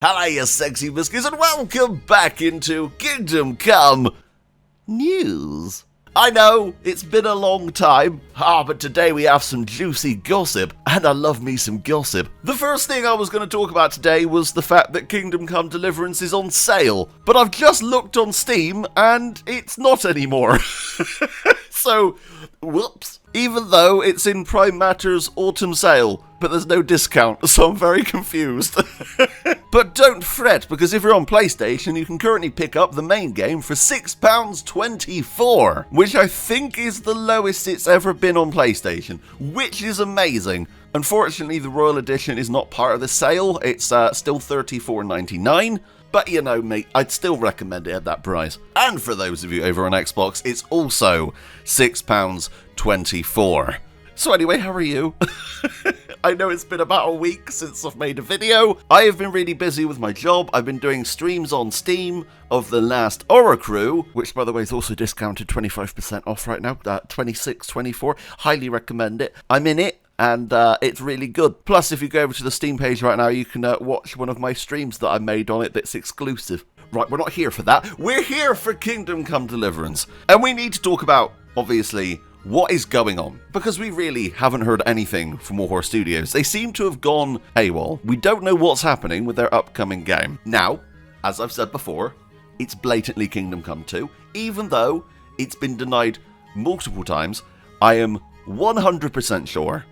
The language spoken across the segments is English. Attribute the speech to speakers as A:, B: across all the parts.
A: Hello, you sexy biscuits, and welcome back into Kingdom Come News. I know, it's been a long time, but today we have some juicy gossip, and I love me some gossip. The first thing I was going to talk about today was the fact that Kingdom Come Deliverance is on sale, but I've just looked on Steam, and it's not anymore. So, whoops. Even though it's in Prime Matter's autumn sale, but there's no discount, so I'm very confused. But don't fret, because if you're on PlayStation, you can currently pick up the main game for £6.24, which I think is the lowest it's ever been on PlayStation, which is amazing. Unfortunately, the Royal Edition is not part of the sale, it's still $34.99. But you know, mate, I'd still recommend it at that price. And for those of you over on Xbox, it's also £6.24. So anyway, how are you? I know it's been about a week since I've made a video. I have been really busy with my job. I've been doing streams on Steam of the last Oricru, which by the way is also discounted 25% off right now, $26.24. Highly recommend it. I'm in it. And it's really good. Plus, if you go over to the Steam page right now, you can watch one of my streams that I made on it that's exclusive. Right, we're not here for that. We're here for Kingdom Come Deliverance. And we need to talk about, obviously, what is going on. Because we really haven't heard anything from Warhorse Studios. They seem to have gone AWOL. We don't know what's happening with their upcoming game. Now, as I've said before, it's blatantly Kingdom Come 2. Even though it's been denied multiple times, I am 100% sure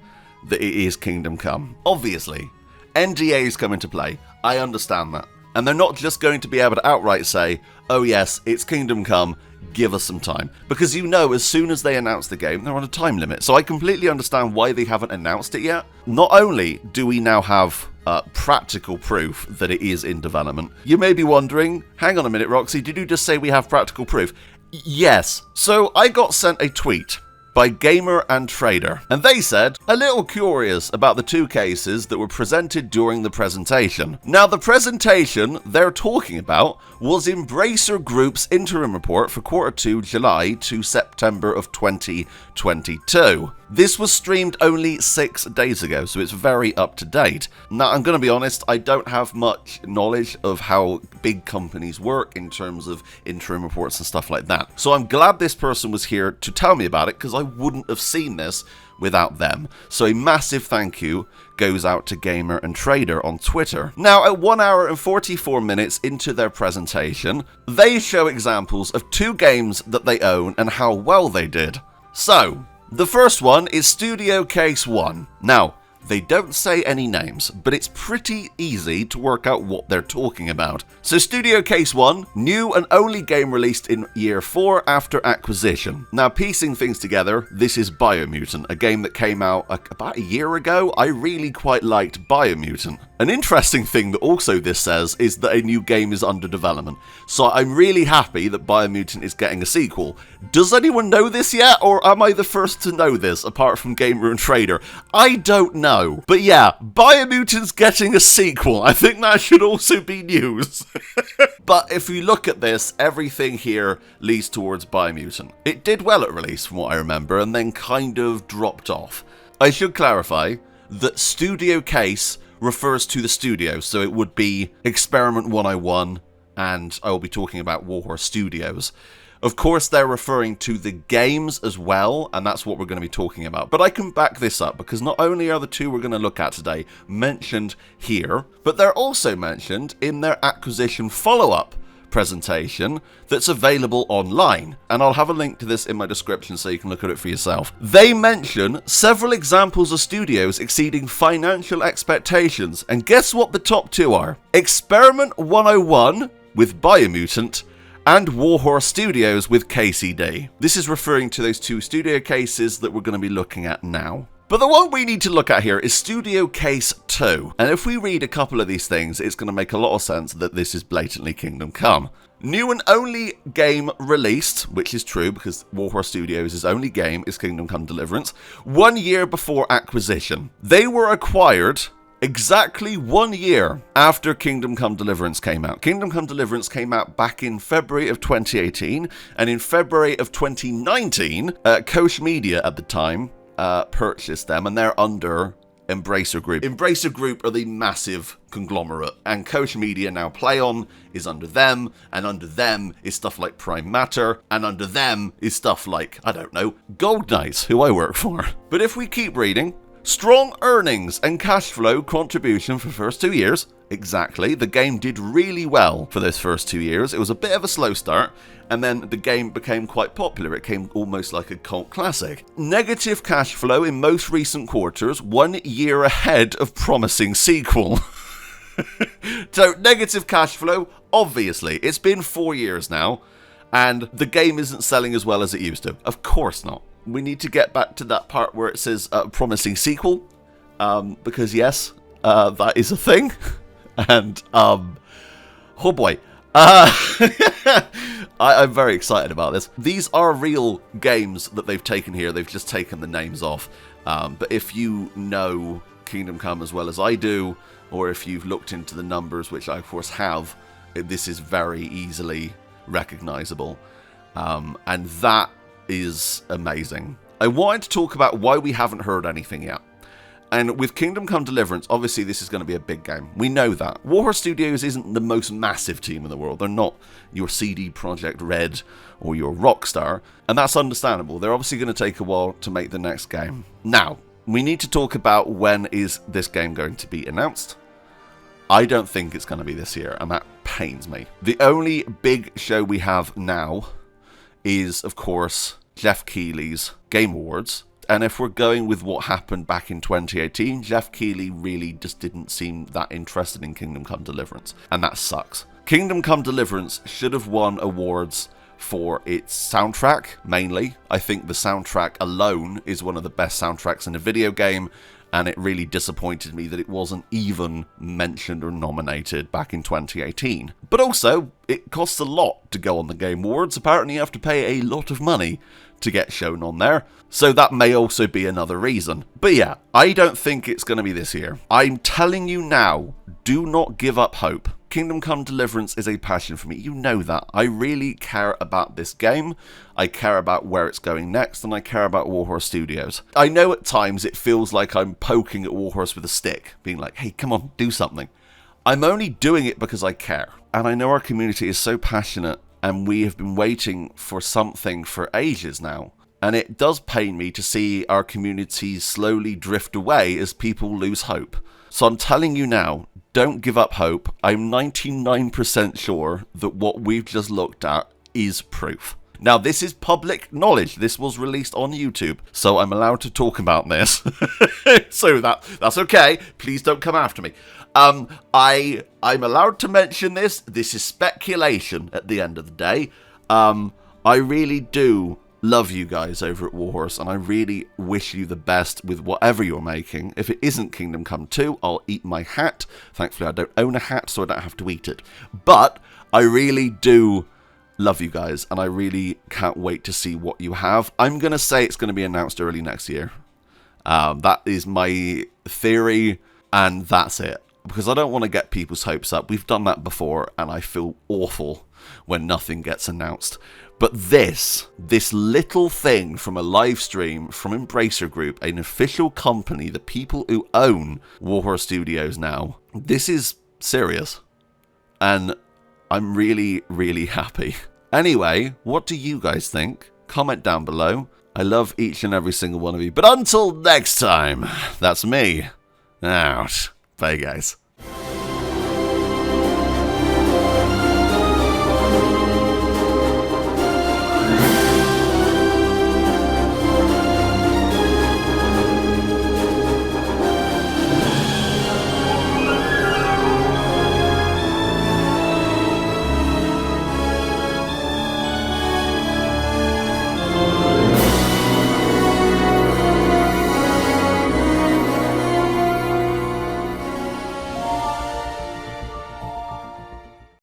A: that it is Kingdom Come. Obviously, NDAs come into play. I understand that. And they're not just going to be able to outright say, oh yes, it's Kingdom Come, give us some time. Because you know, as soon as they announce the game, they're on a time limit. So I completely understand why they haven't announced it yet. Not only do we now have practical proof that it is in development, you may be wondering, hang on a minute, Roxy, did you just say we have practical proof? Yes. So I got sent a tweet by Gamer&Trader, and they said, a little curious about the two cases that were presented during the presentation. Now, the presentation they're talking about was Embracer Group's interim report for Q2 July to September of 2022. This was streamed only 6 days ago, so it's very up to date. Now, I'm going to be honest, I don't have much knowledge of how big companies work in terms of interim reports and stuff like that. So I'm glad this person was here to tell me about it, because I wouldn't have seen this without them. So a massive thank you goes out to Gamer&Trader on Twitter. Now, at 1 hour and 44 minutes into their presentation, they show examples of 2 games that they own and how well they did. So, the first one is Studio Case 1. Now, they don't say any names, but it's pretty easy to work out what they're talking about. So Studio Case 1, new and only game released in year 4 after acquisition. Now, piecing things together, this is Biomutant, a game that came out about a year ago. I really quite liked Biomutant. An interesting thing that also this says is that a new game is under development. So I'm really happy that Biomutant is getting a sequel. Does anyone know this yet, or am I the first to know this, apart from Gamer&Trader? I don't know. But yeah, Biomutant's getting a sequel. I think that should also be news. But if you look at this, everything here leads towards Biomutant. It did well at release, from what I remember, and then kind of dropped off. I should clarify that Studio Case refers to the studio, so it would be Experiment 101, and I will be talking about Warhorse Studios. Of course, they're referring to the games as well, and that's what we're going to be talking about. But I can back this up, because not only are the 2 we're going to look at today mentioned here, but they're also mentioned in their acquisition follow-up presentation that's available online, and I'll have a link to this in my description so you can look at it for yourself. They mention several examples of studios exceeding financial expectations, and guess what the top 2 are? Experiment 101 with Biomutant, and Warhorse Studios with KCD. This is referring to those 2 studio cases that we're going to be looking at now. But the one we need to look at here is Studio Case 2. And if we read a couple of these things, it's going to make a lot of sense that this is blatantly Kingdom Come. New and only game released, which is true because Warhorse Studios' only game is Kingdom Come Deliverance, 1 year before acquisition. They were acquired exactly 1 year after Kingdom Come Deliverance came out. Kingdom Come Deliverance came out back in February of 2018, and in February of 2019, Koch Media at the time purchased them, and they're under Embracer Group. Embracer Group are the massive conglomerate, and Koch Media now PlayOn is under them, and under them is stuff like Prime Matter, and under them is stuff like, I don't know, Gold Knight, who I work for. But if we keep reading, strong earnings and cash flow contribution for first 2 years. Exactly, the game did really well for those first 2 years. It was a bit of a slow start, and then the game became quite popular. It came almost like a cult classic. Negative cash flow in most recent quarters, 1 year ahead of promising sequel. So, negative cash flow, obviously. It's been 4 years now, and the game isn't selling as well as it used to. Of course not. We need to get back to that part where it says promising sequel, because yes, that is a thing. And, oh boy, I'm very excited about this. These are real games that they've taken here. They've just taken the names off. But if you know Kingdom Come as well as I do, or if you've looked into the numbers, which I of course have, this is very easily recognizable. And that is amazing. I wanted to talk about why we haven't heard anything yet. And with Kingdom Come Deliverance, obviously this is going to be a big game. We know that. Warhorse Studios isn't the most massive team in the world. They're not your CD Projekt Red or your Rockstar. And that's understandable. They're obviously going to take a while to make the next game. Now, we need to talk about when is this game going to be announced. I don't think it's going to be this year, and that pains me. The only big show we have now is, of course, Jeff Keighley's Game Awards. And if we're going with what happened back in 2018, Jeff Keighley really just didn't seem that interested in Kingdom Come Deliverance. And that sucks. Kingdom Come Deliverance should have won awards for its soundtrack, mainly. I think the soundtrack alone is one of the best soundtracks in a video game. And it really disappointed me that it wasn't even mentioned or nominated back in 2018. But also, it costs a lot to go on the Game Awards. Apparently you have to pay a lot of money to get shown on there. So that may also be another reason. But yeah, I don't think it's going to be this year. I'm telling you now, do not give up hope. Kingdom Come Deliverance is a passion for me. You know that. I really care about this game. I care about where it's going next, and I care about Warhorse Studios. I know at times it feels like I'm poking at Warhorse with a stick, being like, hey, come on, do something. I'm only doing it because I care. And I know our community is so passionate, and we have been waiting for something for ages now. And it does pain me to see our communities slowly drift away as people lose hope. So I'm telling you now, don't give up hope. I'm 99% sure that what we've just looked at is proof. Now, this is public knowledge. This was released on YouTube, so I'm allowed to talk about this. So that's okay. Please don't come after me. I'm allowed to mention this. This is speculation at the end of the day. I really do love you guys over at Warhorse, and I really wish you the best with whatever you're making. If it isn't Kingdom Come 2, I'll eat my hat. Thankfully, I don't own a hat, so I don't have to eat it. But I really do love you guys, and I really can't wait to see what you have. I'm going to say it's going to be announced early next year. That is my theory, and that's it. Because I don't want to get people's hopes up. We've done that before, and I feel awful when nothing gets announced. But this little thing from a live stream from Embracer Group, an official company, the people who own Warhorse Studios now, this is serious. And I'm really, really happy. Anyway, what do you guys think? Comment down below. I love each and every single one of you. But until next time, that's me. Out. Bye, guys.